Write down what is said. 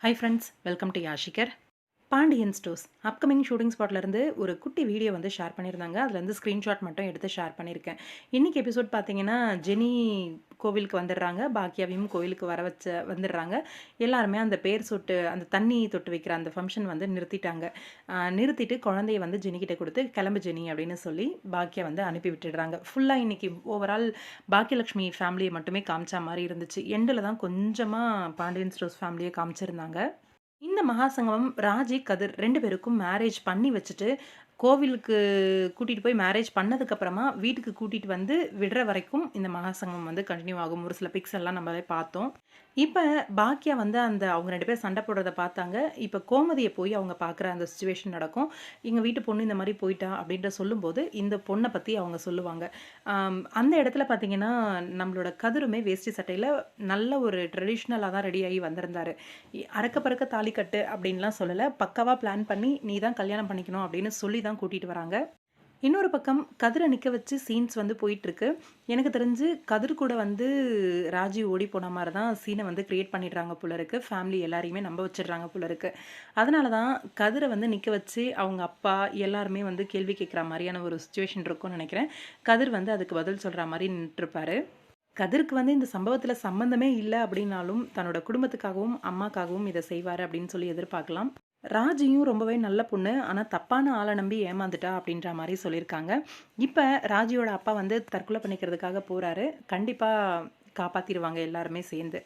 Hi friends, welcome to யாஷிகர். Pandian Stores upcoming shooting ஸ்பாட்லேருந்து ஒரு குட்டி வீடியோ வந்து ஷேர் பண்ணியிருந்தாங்க. அதுலேருந்து ஸ்க்ரீன்ஷாட் மட்டும் எடுத்து ஷேர் பண்ணியிருக்கேன். இன்றைக்கி எபிசோட் பார்த்தீங்கன்னா, ஜெனி கோவிலுக்கு வந்துடுறாங்க. பாக்கியாவையும் கோவிலுக்கு வந்துடுறாங்க. எல்லாருமே அந்த பேர் சொட்டு, அந்த தண்ணி தொட்டு வைக்கிற அந்த ஃபங்க்ஷன் வந்து நிறுத்திட்டாங்க. நிறுத்திட்டு குழந்தைய வந்து ஜெனிக்கிட்ட கொடுத்து கிளம்பு ஜெனி அப்படின்னு சொல்லி பாக்கியா வந்து அனுப்பி விட்டுடுறாங்க. ஃபுல்லாக இன்றைக்கி ஓவரால் பாக்கியலட்சுமி ஃபேமிலியை மட்டுமே காமிச்சா மாதிரி இருந்துச்சு. எண்டில் தான் கொஞ்சமாக பாண்டியன் ஸ்டோர்ஸ் ஃபேமிலியை காமிச்சிருந்தாங்க. இந்த மகாசங்கமம் ராஜி, கதிர் 2 பேருக்கும் மேரேஜ் பண்ணி வச்சுட்டு, கோவிலுக்கு கூட்டிட்டு போய் மேரேஜ் பண்ணதுக்கப்புறமா, வீட்டுக்கு கூட்டிட்டு வந்து விடுற வரைக்கும் இந்த மகாசங்கமம் வந்து கன்டின்யூ ஆகும். ஒரு சில பிக்ஸ் எல்லாம் நம்மளே பார்த்தோம். இப்ப பாக்கியா வந்து அவங்க 2 பேரும் சண்டை போடுறத பார்த்தாங்க. இப்ப கோமதிய போய் அவங்க பார்க்குற அந்த சிச்சுவேஷன் நடக்கும். "எங்க வீட்டு பொண்ணு இந்த மாரி போயிட்டா" அப்படின்ற சொல்லும்போது, இந்த பொண்ண பத்தி அவங்க சொல்லுவாங்க. அந்த இடத்துல பார்த்தீங்கன்னா, நம்மளோட கதிருமே வேஷ்டி சட்டையில நல்ல ஒரு ட்ரெடிஷ்னலா தான் ரெடி ஆகி வந்திருந்தாரு. "அறக்க பறக்க தாலி கட்டு" அப்படின்லாம் சொல்லல. பக்காவா பிளான் பண்ணி, "நீ தான் கல்யாணம் பண்ணிக்கணும்" அப்படின்னு சொல்லி தான் கூட்டிட்டு வராங்க. இன்னொரு பக்கம் கதிர நிக்க வச்சு சீன்ஸ் வந்து போயிட்டுருக்கு. எனக்கு தெரிஞ்சு கதிர் கூட வந்து ராஜி ஓடி போன மாரி தான் சீன வந்து கிரியேட் பண்ணிடுறாங்க போல இருக்கு. ஃபேமிலி எல்லாரையுமே நம்ப வச்சுடுறாங்க போல இருக்கு. அதனால தான் கதிர வந்து நிக்க வச்சு அவங்க அப்பா எல்லாருமே வந்து கேள்வி கேட்குற மாரியான ஒரு சிச்சுவேஷன் இருக்கும்னு நெனைக்கிறேன். கதிர் வந்து அதுக்கு பதில் சொல்ற மாரி நின்னுட்டுருப்பாரு. கதிருக்கு வந்து இந்த சம்பவத்துல சம்மந்தமே இல்ல அப்படின்னாலும், தன்னோட குடும்பத்துக்காகவும், அம்மாக்காகவும் இத செய்வாரு அப்படின்னு சொல்லி எதிர்பார்க்கலாம். ராஜியும் ரொம்பவே நல்ல பொண்ணு. ஆனா தப்பான ஆள நம்பி ஏமாந்துட்டா அப்படின்ற மாரி சொல்லியிருக்காங்க. இப்ப ராஜியோட அப்பா வந்து தற்கொலை பண்ணிக்கிறதுக்காக போறாரு. கண்டிப்பா காப்பாத்திருவாங்க எல்லாருமே சேர்ந்து.